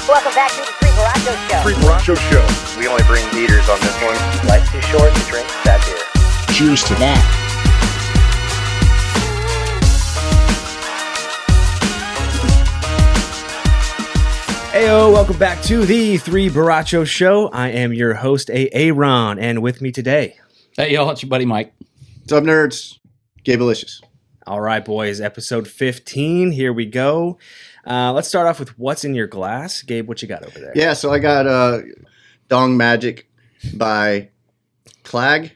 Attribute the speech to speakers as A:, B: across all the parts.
A: Welcome back to the Borrachos Show.
B: Borrachos Show.
C: We only bring heaters on this one.
A: Life's too short to drink that beer.
B: Cheers to that.
D: Heyo, welcome back to the Borrachos Show. I am your host, Aaron, and with me today.
E: Hey, y'all, it's your buddy Mike.
F: What's up, nerds? Gabe-alicious.
D: All right, boys, episode 15. Here we go. Let's start off with what's in your glass. Gabe, what you got over there?
F: Yeah, so I got Dong Magic by Clag.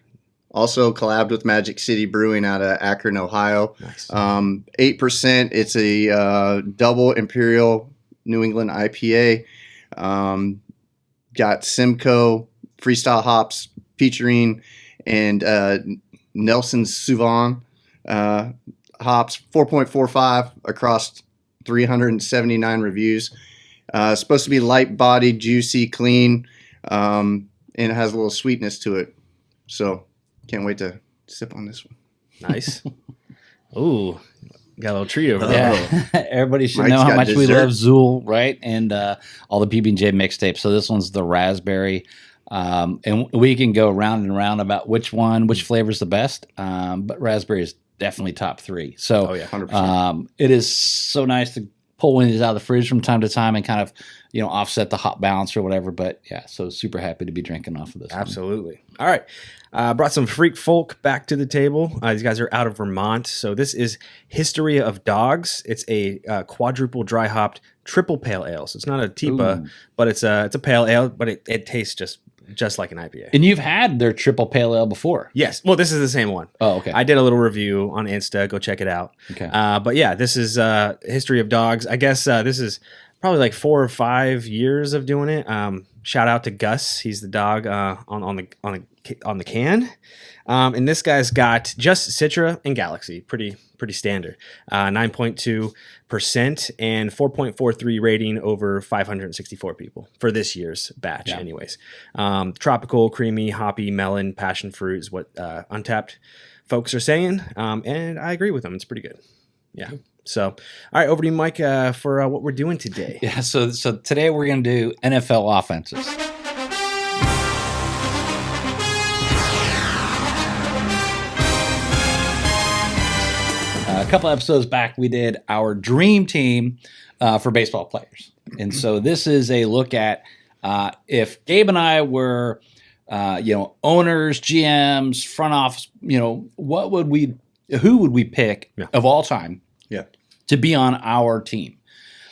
F: Also collabed with Magic City Brewing out of Akron, Ohio.
D: Nice.
F: 8%. It's a double Imperial New England IPA. Got Simcoe Freestyle hops featuring and Nelson Sauvin hops, 4.45 across 379 reviews. Supposed to be light-bodied, juicy, clean, and it has a little sweetness to it. So can't wait to sip on this one.
D: Nice. Ooh, got a little treat over there.
E: Yeah, everybody should
F: Mike's
E: know how
F: got
E: much we
F: dessert.
E: love Zool, right? And all the PB&J mixtapes. So this one's the raspberry. And we can go round and round about which flavor's the best. But raspberry is definitely top 3. So
D: Oh, yeah.
F: 100%.
E: it is so nice to pull one of these out of the fridge from time to time and kind of, offset the hot balance or whatever. But yeah, so super happy to be drinking off of this one.
D: Absolutely. All right. Brought some Freak Folk back to the table. These guys are out of Vermont. So this is History of Dogs. It's a quadruple dry hopped triple pale ale. So it's not a TIPA, but it's a pale ale, but it tastes just like an IPA.
E: And you've had their triple pale ale before.
D: Yes. Well, this is the same one.
E: Oh, okay.
D: I did a little review on Insta. Go check it out.
E: Okay.
D: But yeah, this is History of Dogs. I guess this is probably like 4 or 5 years of doing it. Shout out to Gus. He's the dog on the can. And this guy's got just Citra and Galaxy. Pretty standard. 9.2% and 4.43 rating over 564 people for this year's batch.
E: Yeah.
D: Anyways, tropical, creamy, hoppy, melon, passion fruit is what Untappd folks are saying. And I agree with them. It's pretty good. Yeah. So, all right, over to you, Mike, for what we're doing today.
E: Yeah, so today we're going to do NFL offenses. A couple episodes back, we did our dream team for baseball players. And so this is a look at if Gabe and I were, owners, GMs, front office, who would we pick of all time to be on our team?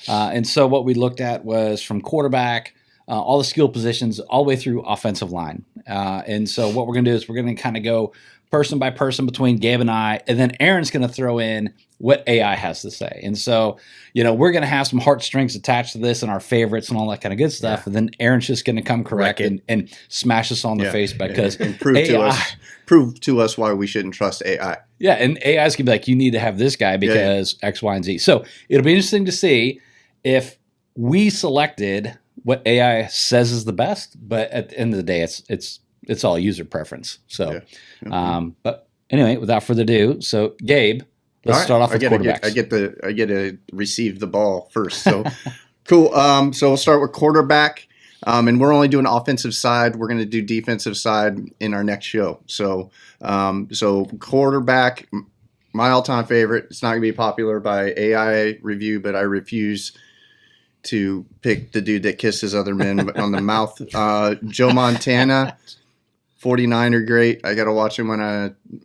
E: And so what we looked at was from quarterback, all the skill positions, all the way through offensive line. And so what we're going to do is we're going to kind of go person by person between Gabe and I, and then Aaron's going to throw in what AI has to say. And so, we're going to have some heartstrings attached to this and our favorites and all that kind of good stuff. And then Aaron's just going to come correct and smash us on the face because
F: and prove to us why we shouldn't trust AI.
E: Yeah, and AI's going to be like, you need to have this guy because X, Y, and Z. So it'll be interesting to see if we selected what AI says is the best, but at the end of the day, it's all user preference. So, but anyway, without further ado, so Gabe, let's start off with quarterbacks.
F: I get to receive the ball first. So cool. So we'll start with quarterback. And we're only doing offensive side. We're going to do defensive side in our next show. So, quarterback, my all-time favorite. It's not going to be popular by AI review, but I refuse to pick the dude that kisses other men on the mouth. Joe Montana, 49er great. I got to watch him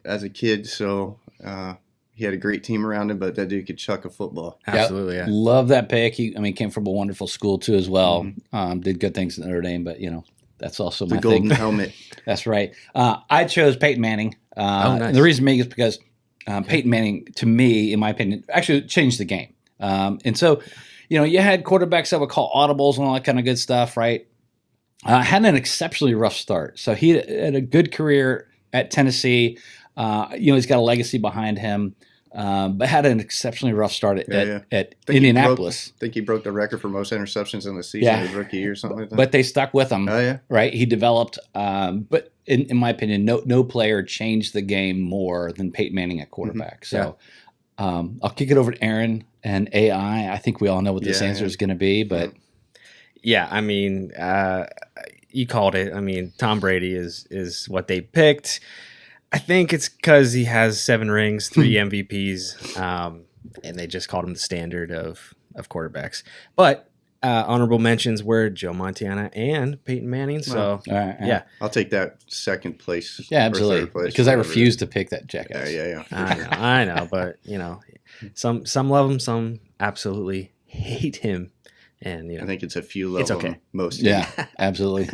F: as a kid. So he had a great team around him, but that dude could chuck a football.
D: Absolutely, yeah.
E: Love that pick. He came from a wonderful school too as well. Did good things at Notre Dame, but that's also my
F: golden
E: thing.
F: helmet.
E: That's right. I chose Peyton Manning.
D: Nice.
E: And the reason being is because Peyton Manning, to me, in my opinion, actually changed the game. And so, you had quarterbacks that would call audibles and all that kind of good stuff, right? Had an exceptionally rough start. So he had a good career at Tennessee. He's got a legacy behind him, but had an exceptionally rough start at Indianapolis.
F: I think he broke the record for most interceptions in the season his rookie year or something like that.
E: But they stuck with him, right? He developed, but in my opinion, no player changed the game more than Peyton Manning at quarterback. So I'll kick it over to Aaron and AI. I think we all know what this answer is going to be, but...
D: yeah, I mean, you called it. I mean, Tom Brady is what they picked. I think it's because he has 7 rings, 3 MVPs, and they just called him the standard of quarterbacks. But honorable mentions were Joe Montana and Peyton Manning. So,
E: All right,
D: yeah.
F: I'll take that second place.
E: Yeah,
F: or
E: absolutely.
F: third place,
E: Because I
F: whatever.
E: refuse to pick that jackass.
F: Yeah.
D: I know, but some love him, some absolutely hate him, and
F: I think it's a few levels.
D: It's okay.
F: Most.
E: Yeah, absolutely.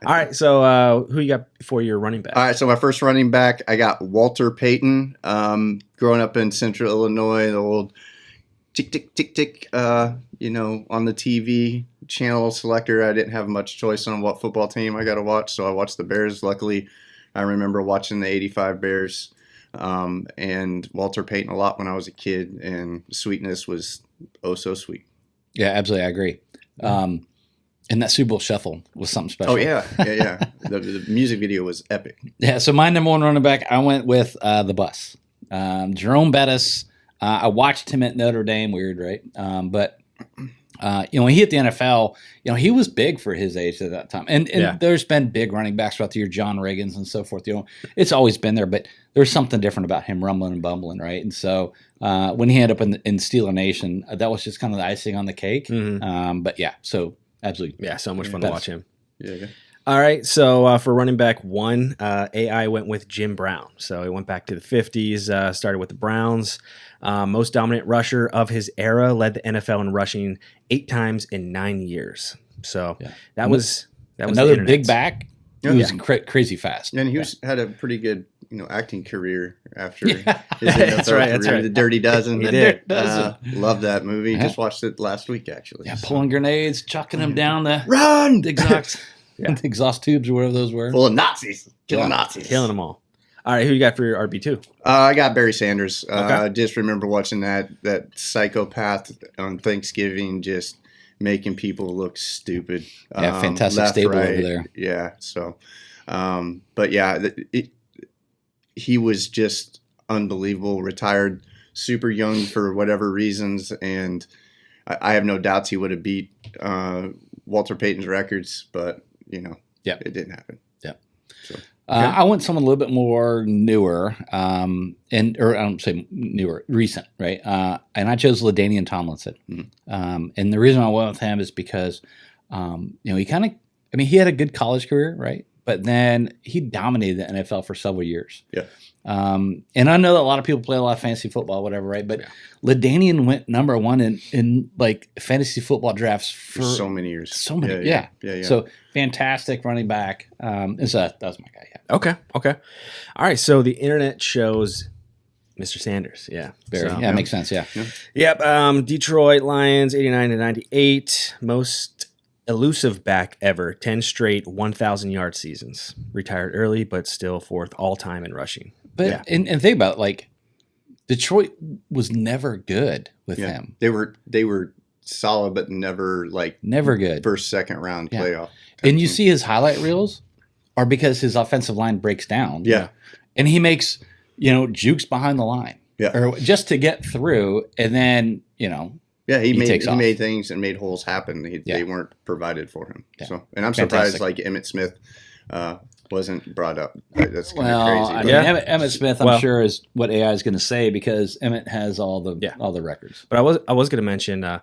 D: All right, so who you got for your running back?
F: All right, so my first running back, I got Walter Payton. Growing up in Central Illinois, the old tick, tick, tick, tick, on the TV channel selector. I didn't have much choice on what football team I got to watch, so I watched the Bears. Luckily, I remember watching the 85 Bears and Walter Payton a lot when I was a kid, and Sweetness was oh so sweet.
E: Yeah, absolutely. I agree. And that Super Bowl shuffle was something special.
F: Oh, yeah. The music video was epic.
E: Yeah, so my number one running back, I went with the bus. Jerome Bettis. I watched him at Notre Dame. Weird, right? But when he hit the NFL, he was big for his age at that time. And there's been big running backs throughout the year, John Riggins and so forth. It's always been there, but there's something different about him rumbling and bumbling, right? And so when he ended up in Steeler Nation, that was just kind of the icing on the cake.
D: Mm-hmm.
E: But yeah, so absolutely.
D: Yeah, so much fun to watch him.
F: Yeah.
D: All right, so for running back 1, AI went with Jim Brown. So he went back to the 50s, started with the Browns. Most dominant rusher of his era, led the NFL in rushing 8 times in 9 years. So that was
E: another big back. He was crazy fast.
F: And he had a pretty good, acting career after his
D: That's right.
F: career, The Dirty Dozen.
D: He did.
F: Love that movie. Just watched it last week, actually.
E: Yeah, pulling grenades, chucking them down the
F: Run!
E: exhaust, the exhaust tubes or whatever those were.
F: Full of Nazis. Killing Nazis.
D: Killing them all. All right, who you got for your RB2?
F: I got Barry Sanders.
D: Okay.
F: I just remember watching that psychopath on Thanksgiving just making people look stupid.
E: Yeah, fantastic
F: left,
E: stable
F: right.
E: over there.
F: Yeah, so, but yeah, he was just unbelievable. Retired super young for whatever reasons, and I have no doubts he would have beat Walter Payton's records, but it didn't happen.
E: Yeah.
F: So.
E: I want someone a little bit more newer, or I don't say newer, recent, right? And I chose LaDainian Tomlinson.
F: Mm-hmm.
E: And the reason I went with him is because, he had a good college career, right? But then he dominated the NFL for several years.
F: Yeah.
E: And I know that a lot of people play a lot of fantasy football, whatever, right? But LaDainian went number 1 in like fantasy football drafts for
F: so many years.
E: So many,
F: Yeah.
E: So fantastic running back. That was my guy. Yeah.
D: Okay. All right, so the internet shows Mr. Sanders. Yeah.
E: Very,
D: So,
E: makes sense. Yeah.
D: Yep. Detroit Lions, 89 to 98. Most elusive back ever. 10 straight 1,000-yard seasons. Retired early, but still 4th all-time in rushing.
E: But and think about it, like Detroit was never good with him.
F: They were solid, but never
E: good.
F: First, second round playoff.
E: And you see his highlight reels are because his offensive line breaks down.
F: Yeah.
E: And he makes, jukes behind the line.
F: Yeah.
E: Or just to get through, and then,
F: Yeah, he made things and made holes happen. They weren't provided for him.
E: Yeah.
F: So, and I'm
E: Fantastic.
F: surprised Emmitt Smith wasn't brought up. That's kind
E: Well,
F: of
E: I
F: crazy.
E: mean, Emmitt Smith, I'm sure, is what AI is going to say because Emmitt has all the records.
D: But I was going to mention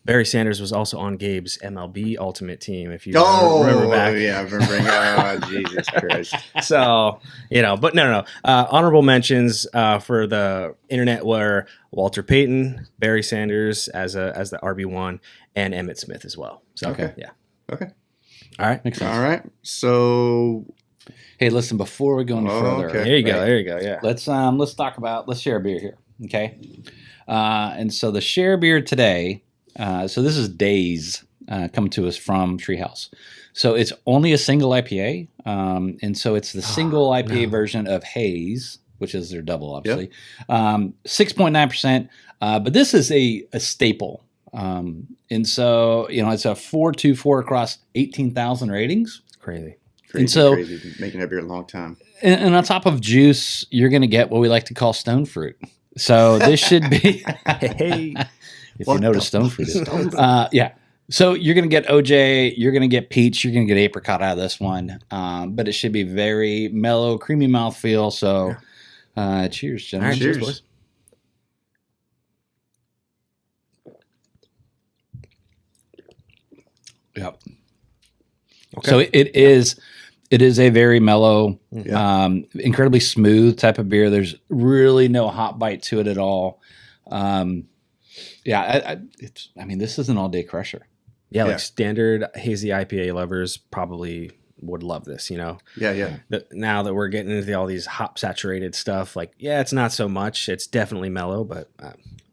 D: Barry Sanders was also on Gabe's MLB Ultimate Team. If you remember back,
F: yeah, remembering. Jesus Christ.
D: So but no. Honorable mentions for the internet were Walter Payton, Barry Sanders as the RB1, and Emmitt Smith as well. So
F: Okay.
D: yeah.
F: Okay.
D: All right.
E: Makes sense.
F: All right. So,
E: Hey, listen, before we go any further,
F: okay.
D: There you go. There you go. Yeah.
E: let's share a beer here, okay? And so the share beer today, so this is Days coming to us from Treehouse. So it's only a single IPA, and so it's the single IPA version of Haze, which is their double, obviously. 6.9%, but this is a staple. And so, it's a 4.24 across 18,000 ratings.
D: Crazy.
F: crazy. Making that beer a long time.
E: And on top of juice, you're going to get what we like to call stone fruit. So this should be,
D: Hey.
E: if you know what stone fruit is. Yeah. So you're going to get OJ, you're going to get peach, you're going to get apricot out of this one. But it should be very mellow, creamy mouthfeel. So cheers,
D: All
E: gentlemen.
D: right, cheers, boys.
E: Yep.
D: Okay.
E: So it is a very mellow,
F: Yeah.
E: incredibly smooth type of beer. There's really no hot bite to it at all. This is an all day crusher.
D: Yeah,
F: Yeah.
D: like standard hazy IPA lovers probably would love this, you know.
F: Yeah.
D: Now that we're getting into all these hop saturated stuff, like, yeah, it's not so much. It's definitely mellow, but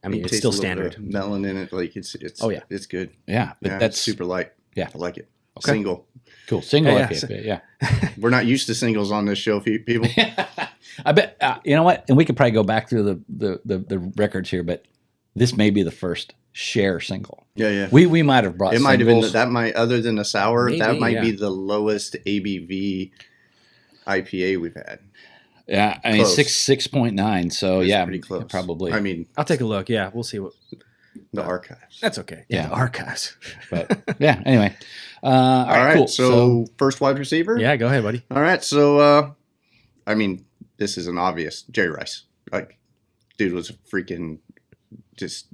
D: I mean,
F: It
D: it's
F: tastes
D: still
F: a little bit
D: standard.
F: of melon in it. Like it's
D: Oh, yeah.
F: it's good.
E: Yeah, but
F: Yeah,
E: that's
F: it's super light.
E: Yeah.
F: I like it.
D: Okay.
F: Single.
E: cool. Single
D: Yeah,
E: IPA, yeah.
F: We're not used to singles on this show, people.
E: I bet you know what, and we could probably go back through the records here, but this may be the first share single.
F: Yeah.
E: We might have brought.
F: It might have been
E: singles.
F: that might other than a sour, that
D: Maybe,
F: might
D: yeah.
F: be the lowest ABV IPA we've had.
E: Yeah, I mean
F: Close.
E: 6.9. So
F: It's
E: yeah,
F: pretty close.
E: probably.
F: I mean,
D: I'll take a look. Yeah, we'll see what.
F: the archives.
D: That's okay.
E: Yeah.
D: The archives.
E: But yeah, anyway. All right, cool.
F: So first wide receiver.
D: Yeah, go ahead, buddy.
F: All right. So I mean, this is an obvious Jerry Rice. Like, dude was a freaking just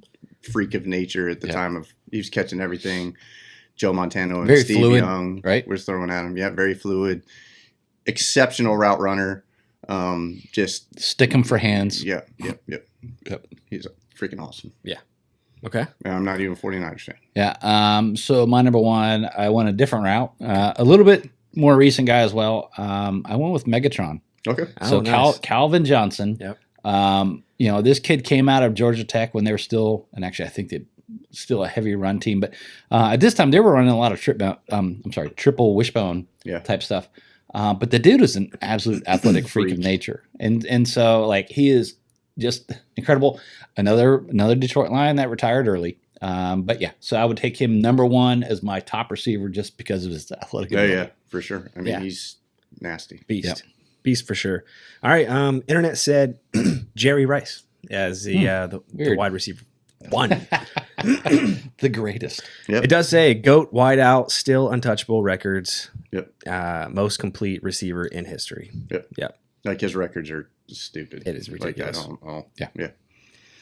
F: freak of nature at the
E: Yeah.
F: time of he was catching everything. Joe Montana and
E: Very
F: Steve
E: fluid,
F: Young,
E: right?
F: was throwing at him. Yeah, very fluid. Exceptional route runner. Just
E: Stick 'em for hands.
F: Yep.
E: Yep.
F: He's freaking awesome.
D: Okay.
F: And I'm not even 49 fan.
E: Yeah. So my number one, I went a different route, a little bit more recent guy as well. I went with Megatron.
F: Okay.
E: So
D: Oh, nice.
E: Calvin Johnson.
D: Yep.
E: This kid came out of Georgia Tech when they were still, and actually I think they still a heavy run team, but at this time they were running a lot of triple wishbone
F: Yeah.
E: type stuff. But the dude is an absolute athletic freak of nature, and so like he is just incredible. Another Detroit Lion that retired early. But yeah, so I would take him number one as my top receiver just because of his athletic ability.
F: Yeah, for sure. I mean,
D: Yeah.
F: he's nasty.
D: Beast.
E: Yep.
D: Beast for sure. All right. Internet said Jerry Rice as the
E: Weird.
D: wide receiver one.
E: The greatest.
D: It does say GOAT wide out, still untouchable records.
F: Yep.
D: Most complete receiver in history.
F: Yep. Like his records are stupid.
D: It is ridiculous.
F: Like, I don't know.
E: Yeah.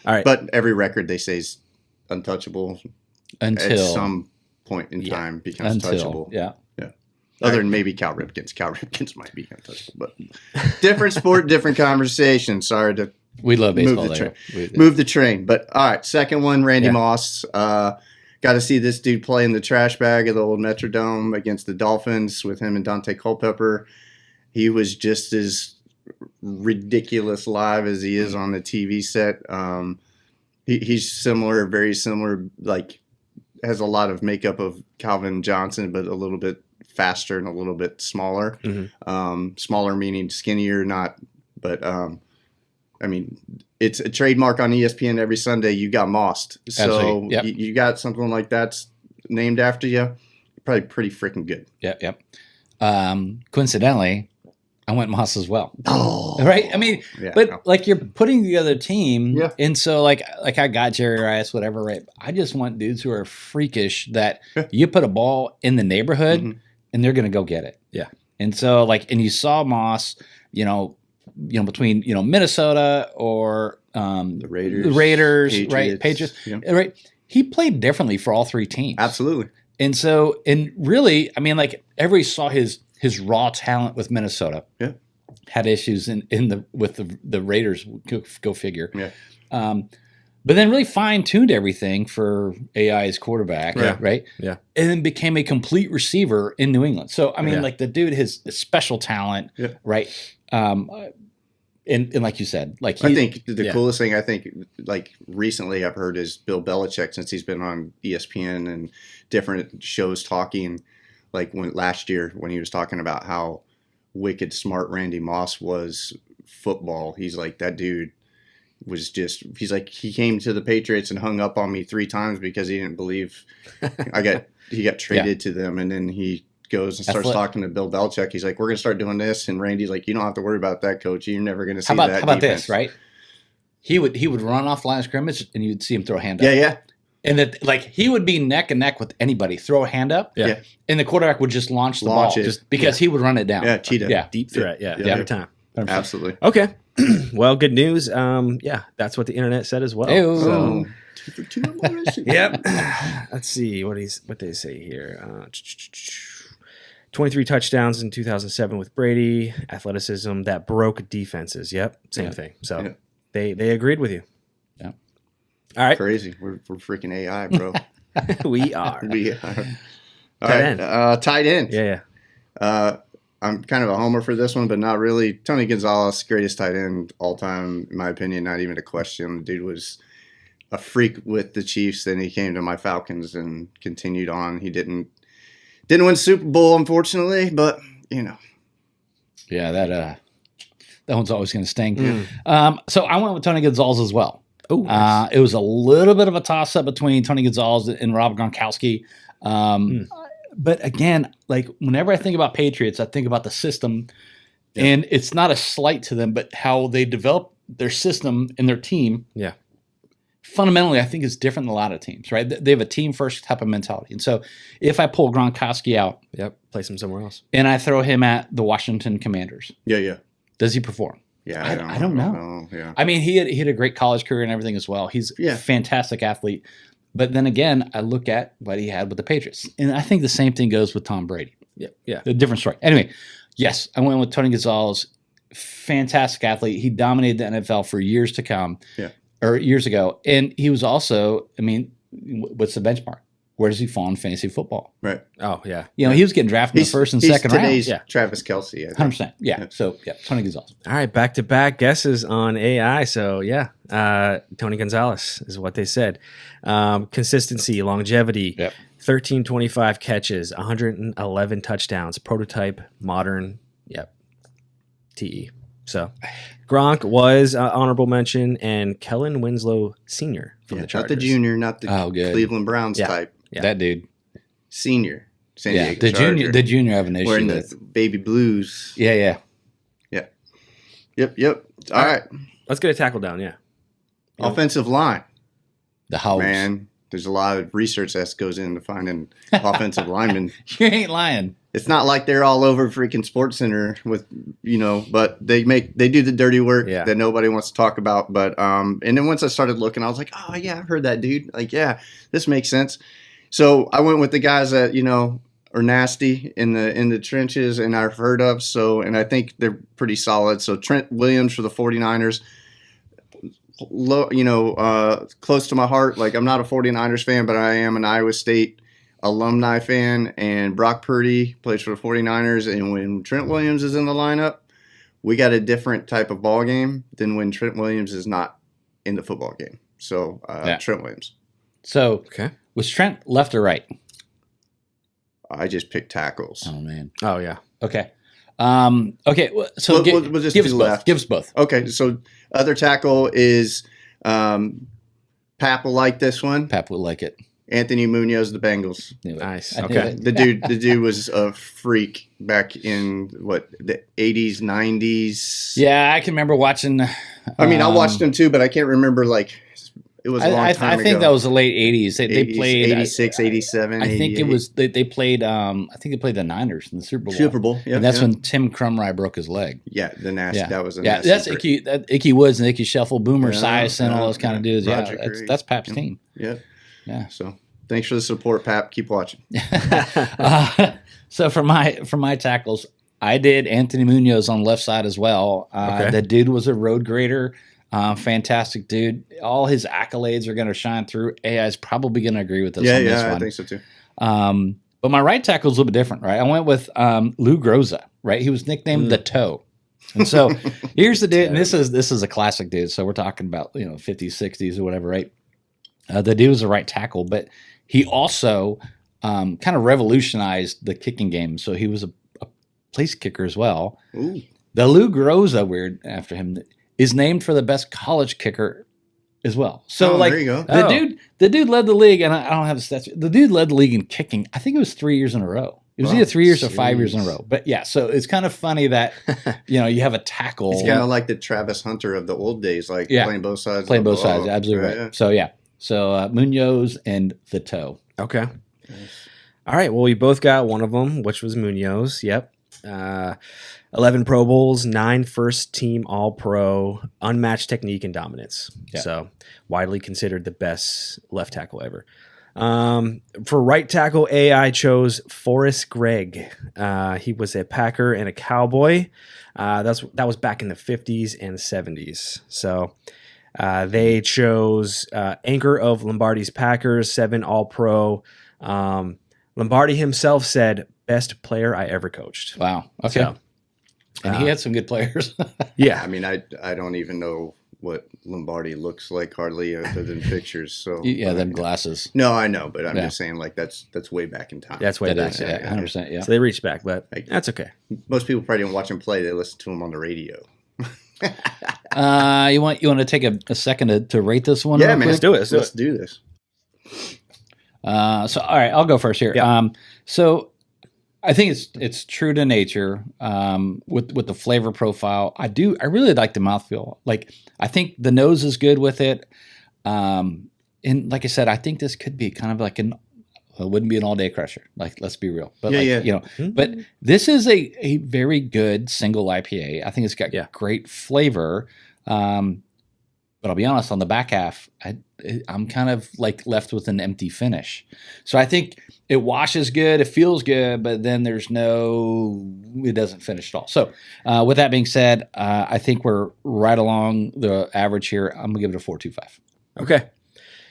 D: All right.
F: But every record they say is untouchable
E: Until
F: at some point in time becomes touchable.
E: Yeah.
F: Other than maybe Cal Ripkins. Cal Ripkins might be untouchable, but different sport, different conversation. Sorry to
E: We love baseball
F: the
E: there.
F: move the train. But all right, second one, Randy
E: Yeah.
F: Moss. Got to see this dude play in the trash bag of the old Metrodome against the Dolphins with him and Dante Culpepper. He was just as ridiculous live as he is on the TV set. He's similar, very similar, like has a lot of makeup of Calvin Johnson, but a little bit faster and a little bit smaller.
D: Mhm.
F: Smaller meaning skinnier, not, but I mean, it's a trademark on ESPN every Sunday. You got Mossed. So
E: Absolutely. Yep.
F: you got something like that's named after you. Probably pretty freaking good.
E: Yep. Coincidentally, I went Moss as well.
F: Oh,
E: Right? I mean,
F: yeah.
E: but like you're putting together a team,
F: Yeah.
E: and so like I got Jerry Rice, whatever, right? I just want dudes who are freakish that
F: Yeah.
E: you put a ball in the neighborhood
F: Mhm.
E: and they're gonna go get it.
D: Yeah.
E: And so like, and you saw Moss, between Minnesota or
F: The Raiders,
E: the Raiders, right?
F: Patriots.
E: Patriots,
F: Yeah.
E: right? He played differently for all three teams.
F: Absolutely.
E: And so, and really, I mean, like everybody saw his raw talent with Minnesota.
F: Yeah.
E: Had issues with the Raiders. Go figure.
F: Yeah.
E: But then really fine tuned everything for AI's quarterback.
D: Yeah.
E: Right.
D: Yeah.
E: And then became a complete receiver in New England. So I mean,
D: Yeah.
E: like the dude has special talent.
F: Yeah.
E: Right. And like you said, like
F: I think the
D: yeah.
F: coolest thing like recently I've heard is Bill Belichick, since he's been on ESPN and different shows talking, like last year when he was talking about how wicked smart Randy Moss was football. He's like, that dude was just, he's like, he came to the Patriots and hung up on me 3 times because he didn't believe he got traded to them. And then he goes and starts talking to Bill Belichick. He's like, we're going to start doing this. And Randy's like, you don't have to worry about that, coach. You're never going to see
E: how about
F: defense.
E: this, right? He would run off the line of scrimmage and you'd see him throw a hand up.
F: Yeah.
E: And that, like, he would be neck and neck with anybody, throw a hand up,
D: Yeah.
E: and the quarterback would just launch the
F: Launch
E: ball
F: it.
E: just because he would run it down.
F: Yeah, cheetah.
E: Yeah.
D: Deep threat. Yeah.
F: Yeah.
D: Every time.
E: 100%.
F: Absolutely.
D: Okay. Well, good news. Yeah, that's what the internet said as well.
E: Ew.
D: So,
F: Oh, 2 for 2 on Morrissey.
D: yep. Let's see what they say here. 23 touchdowns in 2007 with Brady. Athleticism that broke defenses. Yep. Same
E: Yeah.
D: thing. So
F: Yeah.
D: they agreed with you.
E: Yeah.
D: All right.
F: Crazy. We're freaking AI, bro.
D: We are.
F: We are. All
D: Tight
F: right.
D: end.
F: Tight end.
D: Yeah.
F: I'm kind of a homer for this one, but not really. Tony Gonzalez, greatest tight end all time, in my opinion. Not even a question. The dude was a freak with the Chiefs. Then he came to my Falcons and continued on. He didn't win Super Bowl, unfortunately, but you know.
E: Yeah, that one's always going to sting.
D: Mm.
E: So I went with Tony Gonzalez as well.
D: Oh, nice.
E: It was a little bit of a toss-up between Tony Gonzalez and Rob Gronkowski. But again, like whenever I think about Patriots, I think about the system.
D: Yeah.
E: And it's not a slight to them, but how they develop their system and their team.
D: Yeah.
E: Fundamentally, I think is different than a lot of teams, right? They have a team-first type of mentality. And so if I pull Gronkowski out
D: Yep. Place him somewhere else.
E: and I throw him at the Washington Commanders,
F: Yeah.
E: does he perform?
F: Yeah.
E: I don't know.
F: Yeah.
E: I mean, he had a great college career and everything as well. He's a fantastic athlete. But then again, I look at what he had with the Patriots. And I think the same thing goes with Tom Brady.
D: Yeah. Yeah.
E: A different story. Anyway, yes, I went with Tony Gonzalez. Fantastic athlete. He dominated the NFL for years to come.
F: Yeah.
E: Or years ago. And he was also, I mean, what's the benchmark? Where does he fall in fantasy football?
F: Right.
D: Oh, yeah.
E: You know, he was getting drafted in the first and second round.
F: Today's
D: Yeah.
F: Travis Kelce. I think.
E: 100%. Yeah. So, yeah, Tony Gonzalez.
D: All right, back-to-back guesses on AI. So, yeah, Tony Gonzalez is what they said. Consistency, longevity,
E: Yep.
D: 1325 catches, 111 touchdowns, prototype, modern, yep, TE. So, Gronk was honorable mention, and Kellen Winslow Sr. from the
F: Not
D: Chargers.
F: the junior, not the
E: Oh, good.
F: Cleveland Browns
D: Yeah.
F: type.
D: Yeah.
E: That dude.
F: Senior. San
E: Yeah.
F: Diego
E: The
F: Charger.
E: junior I have an issue
F: Wearing
E: with.
F: the baby blues.
E: Yeah.
F: Yep. All right.
D: Let's get a tackle down, yeah.
F: Offensive line.
E: The house.
F: Man, there's a lot of research that goes into finding offensive linemen.
E: You ain't lying.
F: It's not like they're all over freaking Sports Center with, but they do the dirty work
D: Yeah.
F: that nobody wants to talk about. But and then once I started looking, I was like, oh yeah, I've heard that dude. Like, yeah, this makes sense. So I went with the guys that are nasty in the trenches and I've heard of. So and I think they're pretty solid. So Trent Williams for the 49ers. Close to my heart. Like I'm not a 49ers fan, but I am an Iowa State alumni fan, and Brock Purdy plays for the 49ers, and when Trent Williams is in the lineup, we got a different type of ball game than when Trent Williams is not in the football game. So Trent Williams.
E: So,
D: Okay.
E: was Trent left or right?
F: I just picked tackles.
E: Oh, man.
D: Oh, yeah.
E: Okay. Okay. So
F: We'll just
E: give
F: do
E: us both.
F: left.
E: Give us both.
F: Okay, so other tackle is Pap will like this one.
E: Pap will like it.
F: Anthony Munoz, the Bengals.
E: Knew it.
D: Nice.
E: I knew
D: Okay.
E: it.
F: The dude was a freak back in the 80s, 90s.
E: Yeah, I can remember watching.
F: I mean, I watched him too, but I can't remember it was a long
E: I
F: time ago.
E: think that was the late 80s. They
F: 80s,
E: played
F: 86, 87.
E: I think
F: 88.
E: it was they played. I think they played the Niners in the Super Bowl.
F: Super Bowl. Yeah,
E: and that's
F: yeah.
E: when Tim Crumry broke his leg.
F: Yeah, the nasty.
E: Yeah,
F: That was a
E: yeah.
F: nasty
E: That's
F: break.
E: Icky Woods and Icky Shuffle, Boomer
F: Yeah,
E: Esiason, all
F: yeah,
E: those kind of
F: yeah.
E: dudes. Yeah,
F: Roger Craig.
E: that's Pap's
F: Yeah.
E: team.
F: Yeah.
E: Yeah.
F: So thanks for the support, Pap. Keep watching.
E: So for my tackles, I did Anthony Munoz on the left side as well.
D: Okay.
E: The dude was a road grader. Fantastic dude. All his accolades are going to shine through. AI is probably going to agree with us on this
F: I
E: one.
F: think so too.
E: But my right tackle is a little bit different, right? I went with Lou Groza, right? He was nicknamed the Toe. And so here's the dude, and this is a classic dude. So we're talking about 50s, 60s, or whatever, right? The dude was a right tackle, but he also kind of revolutionized the kicking game. So he was a place kicker as well.
F: Ooh.
E: The Lou Groza, weird after him, is named for the best college kicker as well. So
F: there you go.
E: the dude led the league, and I don't have the stats. The dude led the league in kicking. I think it was 3 years in a row. It was
F: Wow.
E: either 3 years or 5 years in a
F: Jeez.
E: row. But yeah, so it's kind of funny that you have a tackle.
F: It's kind of like the Travis Hunter of the old days, like
E: Yeah.
F: playing both sides.
E: Playing
F: of the
E: both sides,
F: ball.
E: absolutely right.
F: Yeah.
E: So yeah, So Munoz and the toe.
D: Okay. All right. Well, we both got one of them, which was Munoz. Yep. 11 Pro Bowls, 9 first team All Pro, unmatched technique and dominance.
E: Yeah.
D: So widely considered the best left tackle ever. For right tackle, I chose Forrest Gregg. He was a Packer and a Cowboy. That was back in the 50s and 70s. So they chose anchor of Lombardi's Packers, 7 All Pro. Lombardi himself said, best player I ever coached.
E: Wow. Okay.
D: So,
E: and he had some good players.
D: yeah.
F: I mean, I don't even know what Lombardi looks like hardly other than pictures. So
E: Yeah, them glasses.
F: No, I know, but I'm
E: Yeah.
F: just saying like that's way back in time.
D: That's way
E: That
D: back.
E: is,
D: Yeah.
E: 100%. Yeah.
D: So they reached back, but
F: Like-
D: that's okay.
F: Most people probably didn't watch him play; they listened to him on the radio.
E: You want to take a second to rate this one?
F: Yeah,
E: real
F: man,
E: quick?
D: do it.
F: Let's do this.
E: So all right, I'll go first here.
D: Yeah.
E: So I think it's true to nature with the flavor profile. I really like the mouthfeel. Like I think the nose is good with it. And like I said, I think this could be kind of like it wouldn't be an all day crusher. Like let's be real. But but this is a very good single IPA. I think it's got great flavor. But I'll be honest, on the back half, I'm kind of like left with an empty finish. So I think it washes good, it feels good, but then it doesn't finish at all. So with that being said, I think we're right along the average here. I'm going to give it a 4.25.
D: Okay.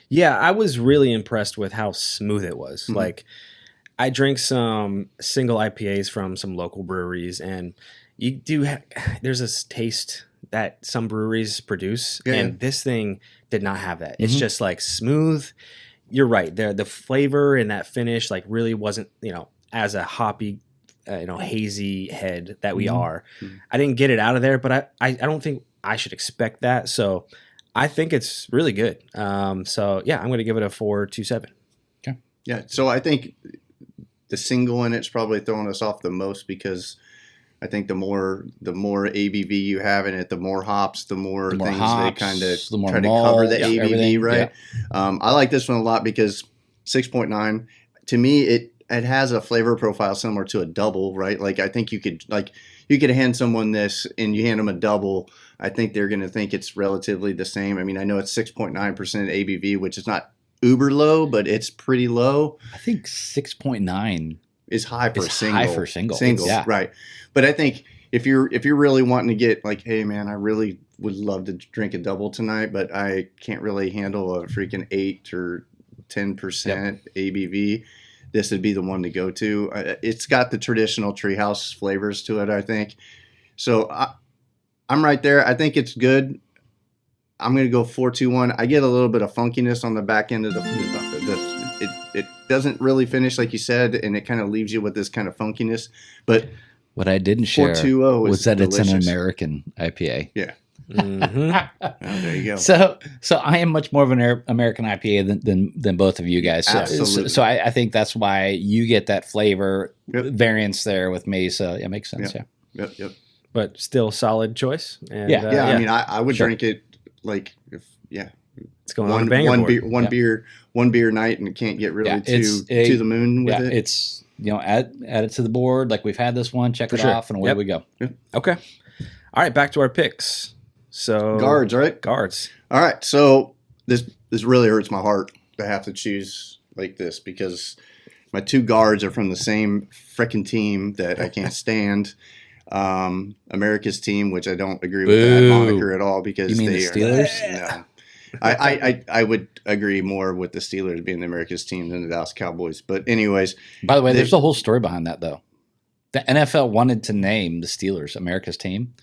D: Yeah, I was really impressed with how smooth it was.
F: Mm-hmm.
D: Like, I drank some single IPAs from some local breweries, and you do there's this taste that some breweries produce, and this thing did not have that. It's just like smooth. You're right. The flavor and that finish like really wasn't, as a hoppy, hazy head that we are. I didn't get it out of there, but I don't think I should expect that. So I think it's really good. So yeah, I'm going to give it a 4.27.
E: Okay.
F: Yeah. So I think the single in it's probably throwing us off the most because I think the more ABV you have in it, the more hops, the more things
E: hops,
F: they kind of
E: the more
F: try to
E: malt,
F: cover the ABV,
E: everything,
F: right?
E: yeah.
F: I like this one a lot because 6.9 to me it has a flavor profile similar to a double, right? Like I think you could hand someone this and you hand them a double. I think they're going to think it's relatively the same. I mean, I know it's 6.9% ABV, which is not uber low, but it's pretty low.
E: I think 6.9
F: is high for
E: It's
F: single.
E: high for single.
F: Single,
E: Yeah.
F: right. But I think if you're really wanting to get like, hey man, I really would love to drink a double tonight, but I can't really handle a freaking 8 or 10% ABV, this would be the one to go to. It's got the traditional treehouse flavors to it, I think. So I'm right there. I think it's good. I'm going to go 4.21. I get a little bit of funkiness on the back end of it doesn't really finish like you said, and it kind of leaves you with this kind of funkiness. But
E: what I didn't share
F: 4.20
E: was that it's an
F: delicious.
E: American IPA.
F: Yeah.
D: Mm-hmm.
F: Oh, there you go.
E: So I am much more of an American IPA than both of you guys. So,
F: Absolutely.
E: So I think that's why you get that flavor
F: Yep.
E: variance there with me. So it makes sense.
F: Yep. Yep.
D: But still solid choice. And,
E: Yeah.
F: Yeah. I mean, I would
E: Sure.
F: drink it like if
D: it's going on a banger board.
F: one beer night, and it can't get really
E: Yeah, it's
F: to the moon with
E: Yeah.
F: it.
E: It's add it to the board like we've had this one. Check
D: For
E: it
D: sure.
E: off, and away
D: Yep.
E: we go.
D: Okay. All right, back to our picks. So
F: Guards, right?
D: Guards.
F: All right, so this really hurts my heart to have to choose like this because my two guards are from the same frickin' team that I can't stand. America's team, which I don't agree with that
E: Boo.
F: moniker at all because
E: You mean
F: they
E: the Steelers?
F: Are, no. I would agree more with the Steelers being the America's team than the Dallas Cowboys. But anyways,
E: By the way, there's a whole story behind that, though. The NFL wanted to name the Steelers America's team,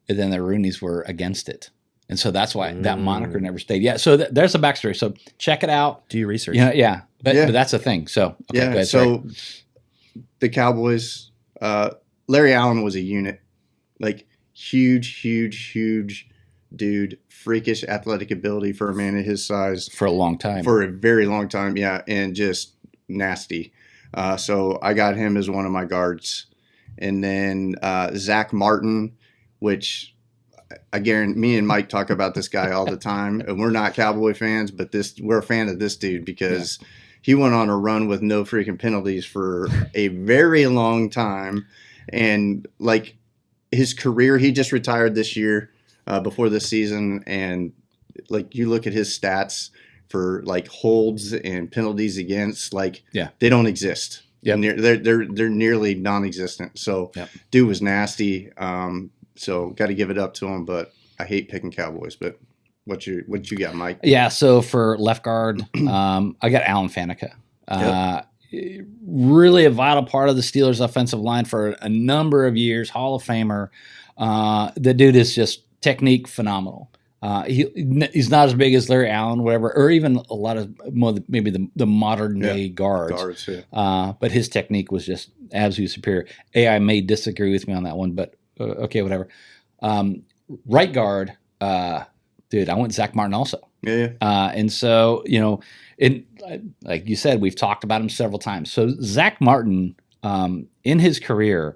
E: and then the Roonies were against it. And so that's why that moniker never stayed. Yeah, so there's a backstory. So check it out.
D: Do your research.
E: Yeah. But
F: Yeah.
E: that's a thing. So, okay, go
F: yeah.
E: ahead,
F: So the Cowboys, Larry Allen was a unit, like huge dude, freakish athletic ability for a man of his size.
E: for a long time.
F: For a very long time, yeah, and just nasty. So I got him as one of my guards. And then Zach Martin, which I guarantee me and Mike talk about this guy all the time, and we're not Cowboy fans, but we're a fan of this dude because he went on a run with no freaking penalties for a very long time, and like his career, he just retired this year before this season, and like you look at his stats for like holds and penalties against, like they don't exist. Yeah, they're nearly non-existent. So dude was nasty. So got to give it up to him, but I hate picking Cowboys. But what you got, Mike?
E: Yeah, so for left guard, I got Alan Faneca. Really a vital part of the Steelers' offensive line for a number of years. Hall of Famer. The dude is just technique phenomenal. He's not as big as Larry Allen, whatever, or even a lot of maybe the modern day guards. But his technique was just absolutely superior. AI may disagree with me on that one, but okay, whatever. Right guard, dude, I went Zach Martin also. And so, like you said, we've talked about him several times. So Zach Martin, in his career,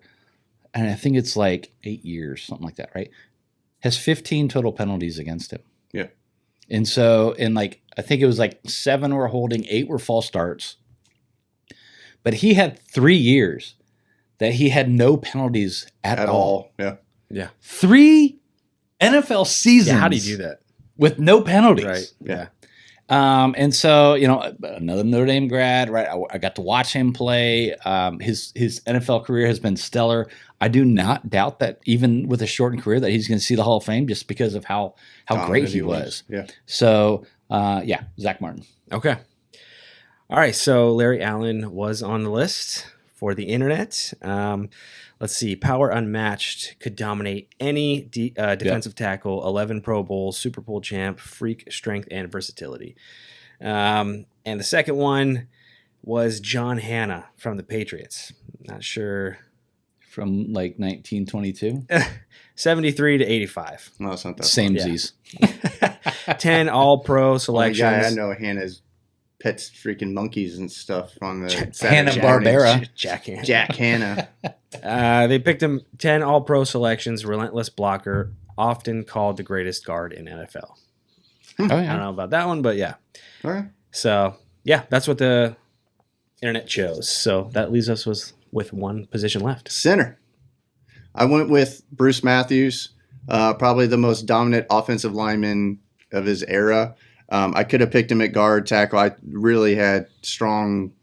E: and I think it's like 8 years, something like that, right? Has 15 total penalties against him.
F: Yeah.
E: And so, I think it was like 7 were holding, 8 were false starts. But he had 3 years that he had no penalties at all.
F: Yeah.
E: 3 NFL seasons.
D: Yeah, how do you do that?
E: With no penalties.
D: Right. Yeah.
E: And so, another Notre Dame grad, right? I got to watch him play. His NFL career has been stellar. I do not doubt that even with a shortened career that he's going to see the Hall of Fame just because of how great he was.
F: Yeah.
E: So, Zach Martin.
D: Okay. All right. So Larry Allen was on the list for the internet. Let's see. Power unmatched, could dominate any defensive tackle, 11 Pro Bowls, Super Bowl champ, freak strength and versatility. And the second one was John Hanna from the Patriots. Not sure.
E: From like 1922?
D: 73 to 85.
F: No, it's not that.
E: Samesies.
D: 10 All-Pro selections.
F: Only guy I know Hannah's pets freaking monkeys and stuff on the
E: Hanna-Barbera.
D: Jack Hanna.
F: Jack Hanna.
D: They picked him 10 All-Pro selections, relentless blocker, often called the greatest guard in NFL.
E: Oh, yeah.
D: I don't know about that one, but yeah.
F: All right.
D: So, yeah, that's what the internet chose. So that leaves us with one position left.
F: Center. I went with Bruce Matthews, probably the most dominant offensive lineman of his era. I could have picked him at guard, tackle. I really had strong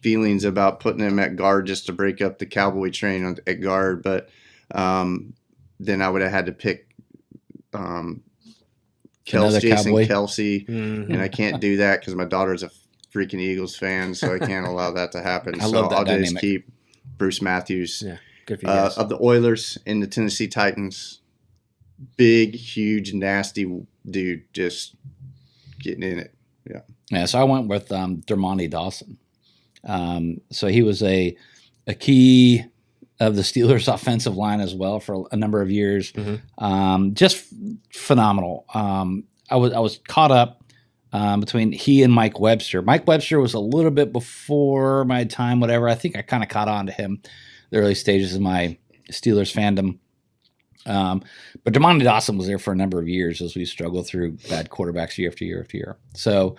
F: feelings about putting him at guard just to break up the Cowboy train at guard, but then I would have had to pick Jason Kelsey, and I can't do that because my daughter's a freaking Eagles fan, so I can't allow that to happen. I'll just keep Bruce Matthews.
D: Yeah, good for you guys.
F: Of the Oilers and the Tennessee Titans. Big, huge, nasty dude, just getting in it.
E: Yeah, so I went with Dermontti Dawson. So he was a key of the Steelers' offensive line as well for a number of years. Just phenomenal. I was caught up between he and Mike Webster. Mike Webster was a little bit before my time, whatever. I think I kind of caught on to him the early stages of my Steelers fandom. But Dermontti Dawson was there for a number of years as we struggled through bad quarterbacks year after year after year. So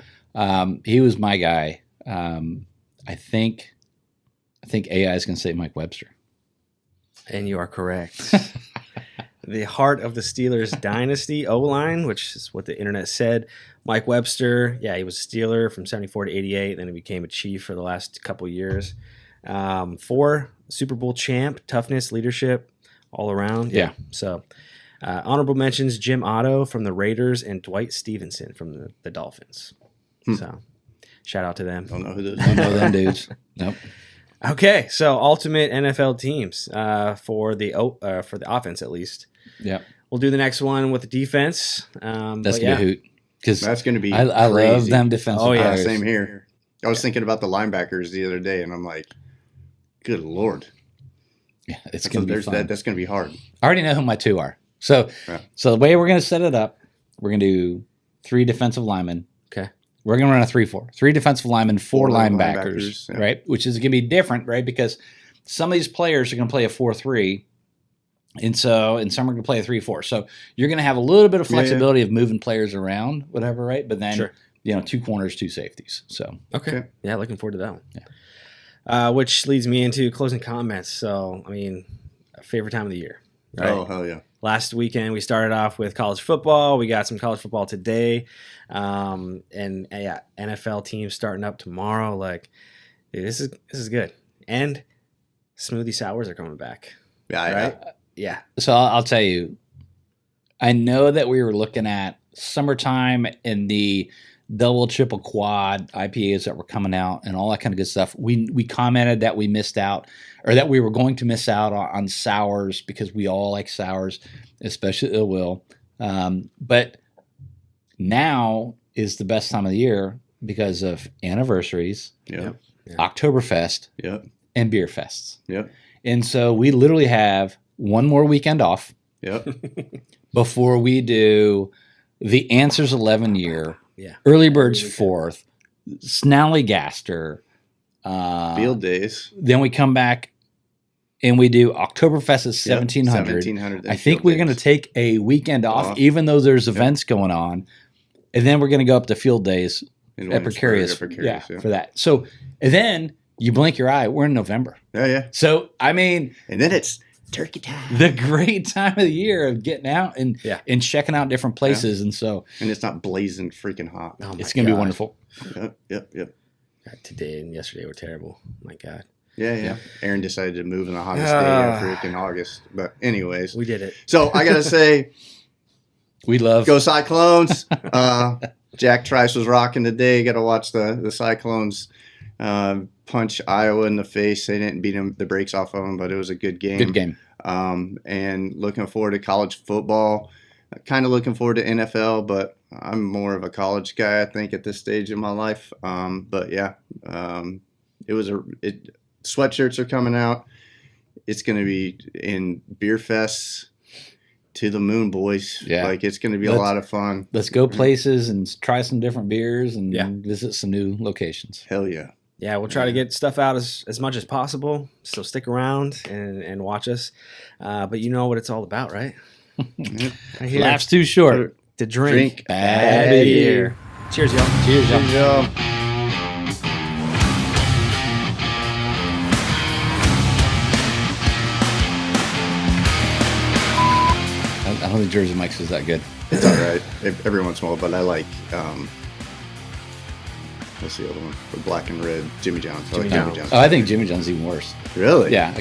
E: he was my guy. I think AI is going to say Mike Webster.
D: And you are correct. The heart of the Steelers dynasty, O-line, which is what the internet said. Mike Webster, yeah, he was a Steeler from 74 to 88. Then he became a Chief for the last couple of years. 4 Super Bowl champ, toughness, leadership, all around.
E: Yeah.
D: So honorable mentions, Jim Otto from the Raiders and Dwight Stevenson from the Dolphins. So shout out to them.
F: Don't know who those
E: Don't know them dudes. Nope.
D: Okay, so ultimate NFL teams for the offense at least.
E: Yeah.
D: We'll do the next one with the defense.
E: That's going to be a hoot. Because
F: That's going to be
E: I love
F: crazy.
E: them defensive
D: Oh, yeah,
E: players.
F: Same here. I was thinking about the linebackers the other day, and I'm like, good Lord.
E: Yeah, it's going to be fun.
F: That's going to be hard.
E: I already know who my 2 are. So the way we're going to set it up, we're going to do 3 defensive linemen.
D: Okay.
E: We're going to run a 3-4. 3 defensive linemen, 4 linebackers,
F: yeah.
E: right? Which is going to be different, right? Because some of these players are going to play a 4-3, And so in some we're going to play a 3-4. So you're going to have a little bit of flexibility of moving players around, whatever, right? But then,
D: Sure.
E: 2 corners, 2 safeties. So
D: Okay. Yeah, looking forward to that one. Yeah. Which leads me into closing comments. So, I mean, favorite time of the year. Right?
F: Oh, hell yeah.
D: Last weekend, we started off with college football. We got some college football today. And yeah, NFL teams starting up tomorrow. Like, dude, this is good. And smoothie sours are coming back.
F: Yeah,
D: Right? Yeah.
E: So I'll tell you, I know that we were looking at summertime and the double, triple, quad IPAs that were coming out and all that kind of good stuff. We commented that we missed out, or that we were going to miss out on sours because we all like sours, especially Ill Will. But now is the best time of the year because of anniversaries,
F: Yep.
E: Oktoberfest,
F: Yep.
E: and beer fests.
F: Yep.
E: And so we literally have one more weekend off
F: Yep.
E: before we do the Answers 11 year,
D: Yeah.
E: Early Birds 4th, Snallygaster.
F: Field days.
E: Then we come back and we do Oktoberfest at 1700.
F: 1700.
E: I think we're going to take a weekend off,
F: Off.
E: even though there's events going on. And then we're going to go up to Field Days
F: In
E: at Precarious.
F: Precarious,
E: For that. So, and then you blink your eye, we're in November.
F: Yeah.
E: So, I mean,
F: And then it's turkey time.
E: the great time of the year of getting out and and checking out different places. And so
F: And it's not blazing freaking hot.
D: Oh my
E: it's going to be
D: God.
E: wonderful.
F: Yep.
D: God, today and yesterday were terrible. My God.
F: Yeah. Aaron decided to move in the hottest day of freaking August. But anyways.
D: We did it.
F: So I got to say,
E: We love
F: go Cyclones. Jack Trice was rocking today. Got to watch the Cyclones punch Iowa in the face. They didn't beat the brakes off of them, but it was a good game.
E: good game.
F: And looking forward to college football. Kind of looking forward to NFL, but I'm more of a college guy, I think, at this stage in my life. But yeah, sweatshirts are coming out. It's going to be in beer fests to the moon, boys.
E: Yeah.
F: Like, it's going to be a lot of fun.
E: Let's go places and try some different beers and
D: Yeah.
E: visit some new locations.
F: Hell yeah.
D: Yeah, we'll try to get stuff out as much as possible. So stick around and watch us. But you know what it's all about, right? Right here.
E: Laughs too short.
D: To drink
E: Bad
D: bad
E: beer.
D: beer. Cheers, y'all.
E: Cheers, y'all.
F: Good job.
E: I don't think Jersey Mike's is that good.
F: It's all right. Every once in a while, but I like, what's the other one? The black and red, Jimmy John's. I like
D: John's.
F: John's.
E: Oh, I think Jimmy John's even worse.
F: Really?
E: Yeah.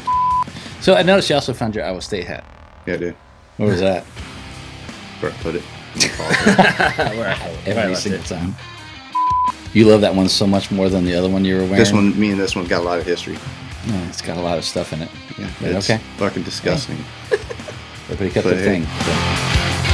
E: So I noticed you also found your Iowa State hat.
F: Yeah, dude.
E: Where was that?
F: Where I put it. In the closet.
E: Every single time. You love that one so much more than the other one you were wearing.
F: This one, me and this one got a lot of history.
E: Yeah, it's got a lot of stuff in it.
F: Yeah,
E: But
F: it's
E: okay.
F: fucking disgusting.
E: Everybody got
F: But
E: their
F: hey.
E: thing. So.